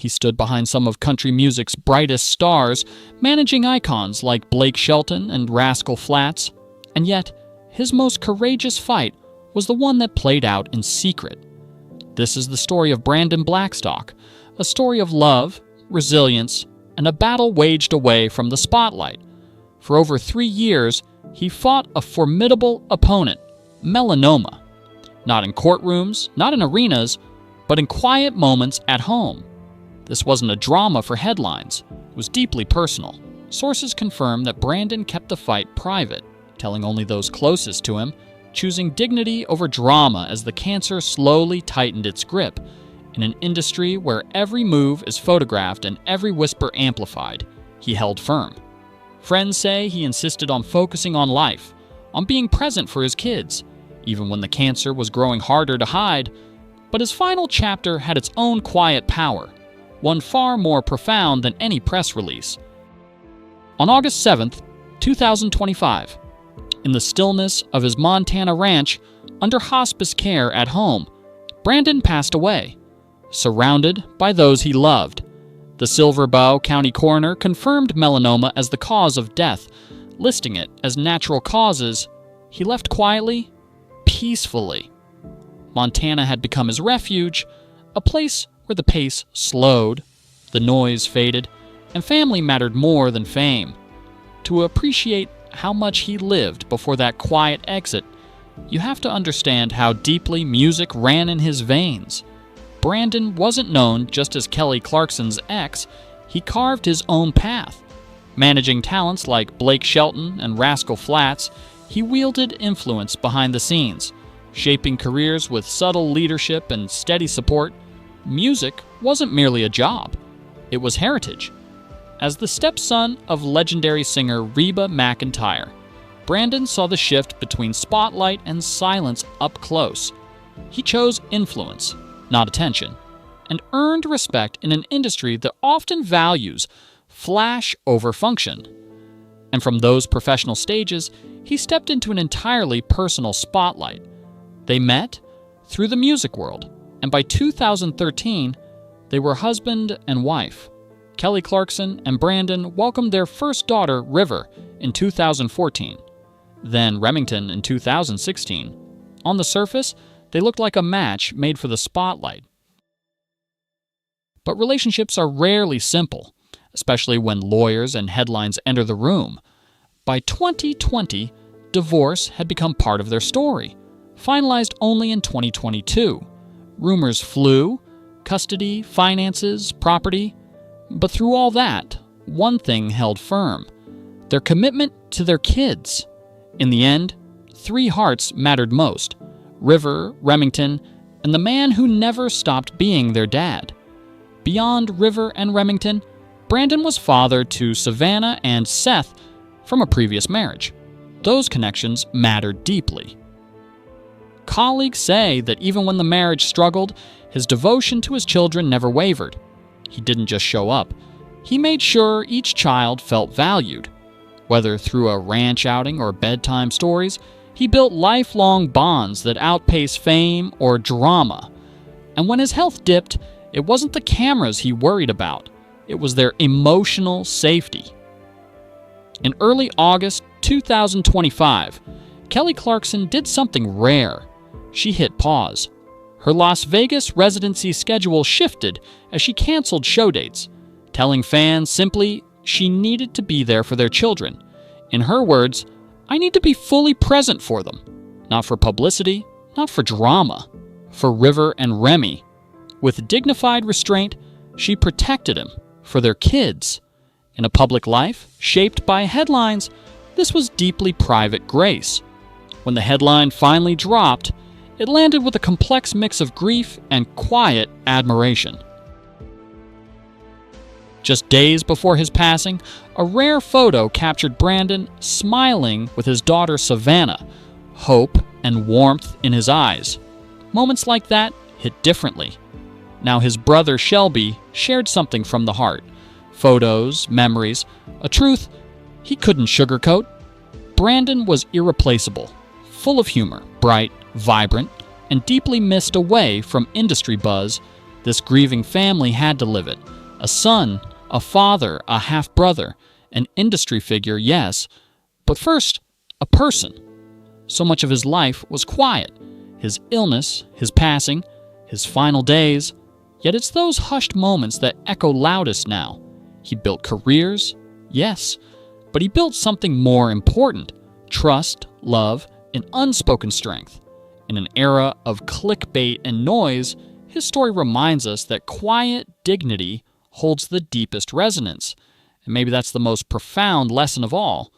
He stood behind some of country music's brightest stars, managing icons like Shelton and Rascal Flatts, and yet his most courageous fight was the one that played out in secret. This is the story of Brandon Blackstock, a story of love, resilience, and a battle waged away from the spotlight. For over 3 years, he fought a formidable opponent, melanoma. Not in courtrooms, not in arenas, but in quiet moments at home. This wasn't a drama for headlines. It was deeply personal. Sources confirm that Brandon kept the fight private, telling only those closest to him, choosing dignity over drama as the cancer slowly tightened its grip. In an industry where every move is photographed and every whisper amplified, he held firm. Friends say he insisted on focusing on life, on being present for his kids, even when the cancer was growing harder to hide. But his final chapter had its own quiet power, one far more profound than any press release. On August 7th, 2025, in the stillness of his Montana ranch, under hospice care at home, Brandon passed away, surrounded by those he loved. The Silver Bow County coroner confirmed melanoma as the cause of death, listing it as natural causes. He left quietly, peacefully. Montana had become his refuge, a place where the pace slowed, the noise faded, and family mattered more than fame. To appreciate how much he lived before that quiet exit, you have to understand how deeply music ran in his veins. Brandon wasn't known just as Kelly Clarkson's ex. He carved his own path. Managing talents like Shelton and Rascal Flatts, he wielded influence behind the scenes, shaping careers with subtle leadership and steady support. Music wasn't merely a job. It was heritage. As the stepson of legendary singer Reba McEntire, Brandon saw the shift between spotlight and silence up close. He chose influence, not attention, and earned respect in an industry that often values flash over function. And from those professional stages, he stepped into an entirely personal spotlight. They met through the music world, and by 2013, they were husband and wife. Kelly Clarkson and Brandon welcomed their first daughter, River, in 2014, then Remington in 2016. On the surface, they looked like a match made for the spotlight. But relationships are rarely simple, especially when lawyers and headlines enter the room. By 2020, divorce had become part of their story, finalized only in 2022. Rumors flew: custody, finances, property. But through all that, one thing held firm: their commitment to their kids. In the end, 3 hearts mattered most: River, Remington, and the man who never stopped being their dad. Beyond River and Remington, Brandon was father to Savannah and Seth from a previous marriage. Those connections mattered deeply. Colleagues say that even when the marriage struggled, his devotion to his children never wavered. He didn't just show up. He made sure each child felt valued. Whether through a ranch outing or bedtime stories, he built lifelong bonds that outpace fame or drama. And when his health dipped, it wasn't the cameras he worried about. It was their emotional safety. In early August 2025, Kelly Clarkson did something rare. She hit pause. Her Las Vegas residency schedule shifted as she canceled showdates, telling fans simply she needed to be there for their children. In her words, "I need to be fully present for them. Not for publicity, not for drama. For River and Remy." With dignified restraint, she protected him for their kids. In a public life shaped by headlines, this was deeply private grace. When the headline finally dropped, it landed with a complex mix of grief and quiet admiration. Just days before his passing, a rare photo captured Brandon smiling with his daughter Savannah, hope and warmth in his eyes. Moments like that hit differently. Now his brother Shelby shared something from the heart. Photos, memories, a truth he couldn't sugarcoat. Brandon was irreplaceable, full of humor, bright, vibrant, and deeply missed away from industry buzz. This grieving family had to live it. A son, a father, a half-brother, an industry figure, yes, but first, a person. So much of his life was quiet. His illness, his passing, his final days. Yet it's those hushed moments that echo loudest now. He built careers, yes, but he built something more important: trust, love, and unspoken strength. In an era of clickbait and noise, his story reminds us that quiet dignity holds the deepest resonance. And maybe that's the most profound lesson of all.